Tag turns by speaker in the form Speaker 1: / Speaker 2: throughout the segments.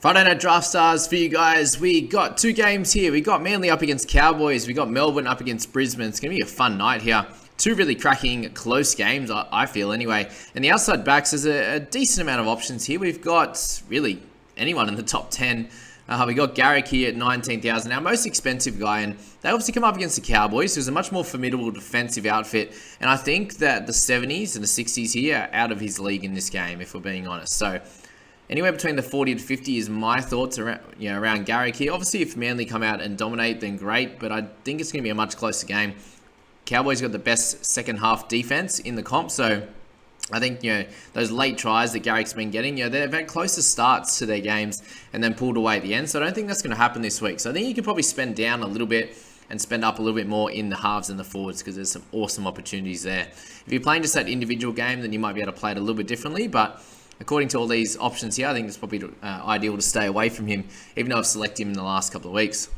Speaker 1: Friday Night Draftstars for you guys. We got two games here. We got Manly up against Cowboys. We got Melbourne up against Brisbane. It's going to be a fun night here. Two really cracking close games, I feel anyway. And the outside backs, there's a decent amount of options here. We've got really anyone in the top 10. We got Garrick here at 19,000, our most expensive guy, and they obviously come up against the Cowboys, who's a much more formidable defensive outfit. And I think that the 70s and the 60s here are out of his league in this game, if we're being honest. So anywhere between the 40 to 50 is my thoughts around Garrick here. Obviously, if Manly come out and dominate, then great, but I think it's going to be a much closer game. Cowboys got the best second half defense in the comp, so I think, those late tries that Garrick's been getting, they've had closer starts to their games and then pulled away at the end. So I don't think that's going to happen this week. So I think you could probably spend down a little bit and spend up a little bit more in the halves and the forwards because there's some awesome opportunities there. If you're playing just that individual game, then you might be able to play it a little bit differently. But according to all these options here, I think it's probably ideal to stay away from him, even though I've selected him in the last couple of weeks.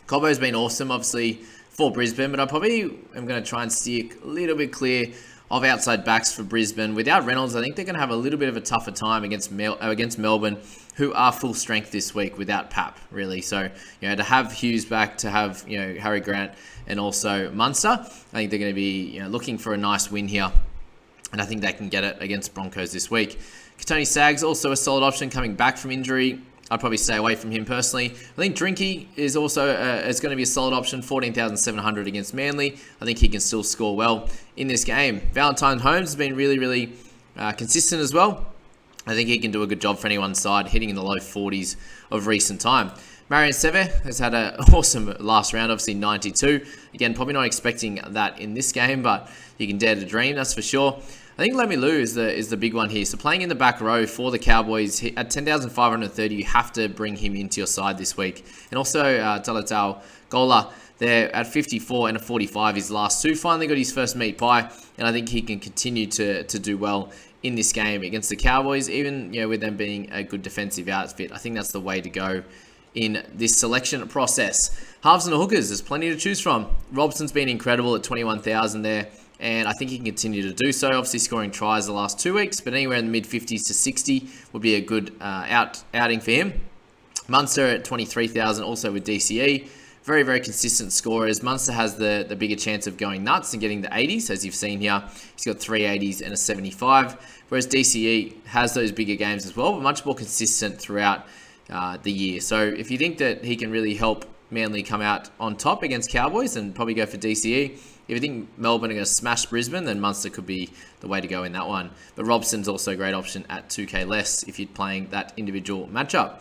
Speaker 1: Cobbo's been awesome, obviously, for Brisbane, but I probably am going to try and steer a little bit clear of outside backs for Brisbane. Without Reynolds, I think they're going to have a little bit of a tougher time against Melbourne, who are full strength this week without Pap, really. So, to have Hughes back, to have, Harry Grant and also Munster, I think they're going to be, looking for a nice win here. And I think they can get it against Broncos this week. Tony Sags, also a solid option coming back from injury. I'd probably stay away from him personally. I think Drinky is also is going to be a solid option, 14,700 against Manly. I think he can still score well in this game. Valentine Holmes has been really, really consistent as well. I think he can do a good job for anyone's side, hitting in the low 40s of recent time. Marion Seve has had an awesome last round, obviously 92. Again, probably not expecting that in this game, but you can dare to dream, that's for sure. I think Lemi Lu is the big one here. So playing in the back row for the Cowboys, at 10,530, you have to bring him into your side this week. And also Talatau Gola there at 54 and a 45, his last two. Finally got his first meat pie, and I think he can continue to do well in this game against the Cowboys, even with them being a good defensive outfit. I think that's the way to go in this selection process. Halves and hookers, there's plenty to choose from. Robson's been incredible at 21,000 there, and I think he can continue to do so. Obviously scoring tries the last 2 weeks, but anywhere in the mid-50s to 60 would be a good outing for him. Munster at 23,000, also with DCE. Very, very consistent scorers. Munster has the bigger chance of going nuts and getting the 80s, as you've seen here. He's got 3 80s and a 75, whereas DCE has those bigger games as well, but much more consistent throughout the year. So if you think that he can really help Manly come out on top against Cowboys, then probably go for DCE. If you think Melbourne are going to smash Brisbane, then Munster could be the way to go in that one. But Robson's also a great option at 2k less if you're playing that individual matchup.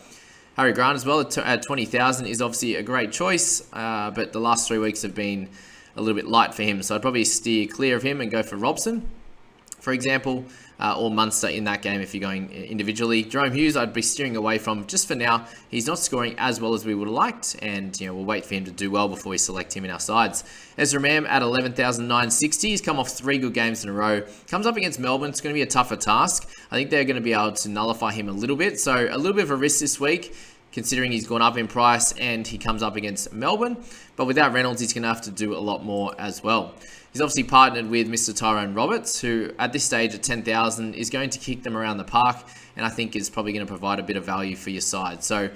Speaker 1: Harry Grant as well at 20,000 is obviously a great choice, but the last 3 weeks have been a little bit light for him. So I'd probably steer clear of him and go for Robson, for example, or Munster in that game if you're going individually. Jerome Hughes, I'd be steering away from just for now. He's not scoring as well as we would have liked, and we'll wait for him to do well before we select him in our sides. Ezra Mam at 11,960. He's come off 3 good games in a row. Comes up against Melbourne. It's going to be a tougher task. I think they're going to be able to nullify him a little bit. So a little bit of a risk this week, considering he's gone up in price and he comes up against Melbourne. But without Reynolds, he's going to have to do a lot more as well. He's obviously partnered with Mr. Tyrone Roberts, who at this stage at 10,000 is going to kick them around the park, and I think is probably going to provide a bit of value for your side. So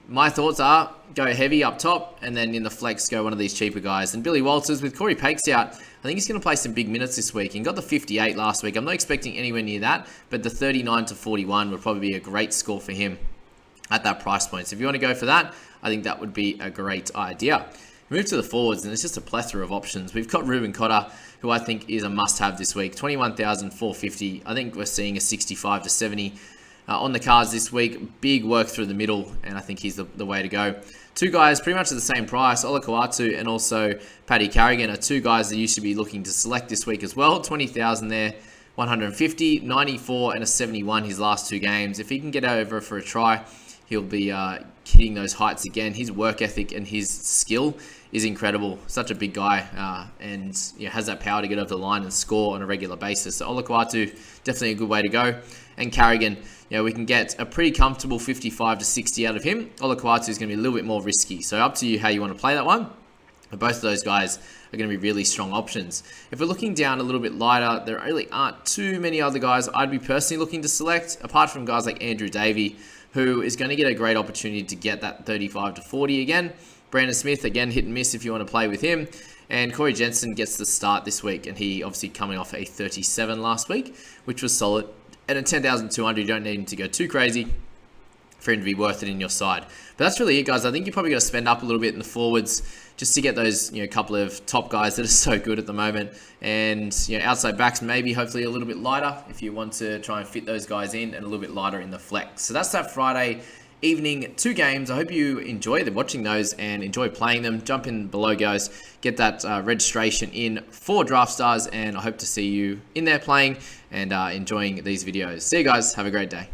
Speaker 1: my thoughts are go heavy up top, and then in the flex go one of these cheaper guys. And Billy Walters, with Corey Pakes out, I think he's going to play some big minutes this week. He got the 58 last week. I'm not expecting anywhere near that, but the 39 to 41 would probably be a great score for him at that price point. So if you want to go for that, I think that would be a great idea. Move to the forwards, and it's just a plethora of options. We've got Ruben Cotter, who I think is a must-have this week. 21,450. I think we're seeing a 65 to 70 on the cards this week. Big work through the middle, and I think he's the way to go. Two guys pretty much at the same price. Ola Kawatu and also Paddy Carrigan are two guys that you should be looking to select this week as well. 20,000 there. 150, 94, and a 71 his last 2 games. If he can get over for a try, he'll be hitting those heights again. His work ethic and his skill is incredible. Such a big guy, and has that power to get over the line and score on a regular basis. So Olakwatu, definitely a good way to go. And Carrigan, we can get a pretty comfortable 55 to 60 out of him. Olakwatu is going to be a little bit more risky. So up to you how you want to play that one. But both of those guys are going to be really strong options. If we're looking down a little bit lighter, there really aren't too many other guys I'd be personally looking to select, apart from guys like Andrew Davey. who is going to get a great opportunity to get that 35 to 40 again. Brandon Smith, again, hit and miss if you want to play with him. And Corey Jensen gets the start this week, and he obviously coming off a 37 last week, which was solid. And at 10,200, you don't need him to go too crazy for him to be worth it in your side. But that's really it, guys. I think you're probably going to spend up a little bit in the forwards just to get those, couple of top guys that are so good at the moment. And, outside backs, maybe hopefully a little bit lighter if you want to try and fit those guys in, and a little bit lighter in the flex. So that's that Friday evening 2 games. I hope you enjoy watching those and enjoy playing them. Jump in below, guys. Get that registration in for Draftstars, and I hope to see you in there playing and enjoying these videos. See you guys. Have a great day.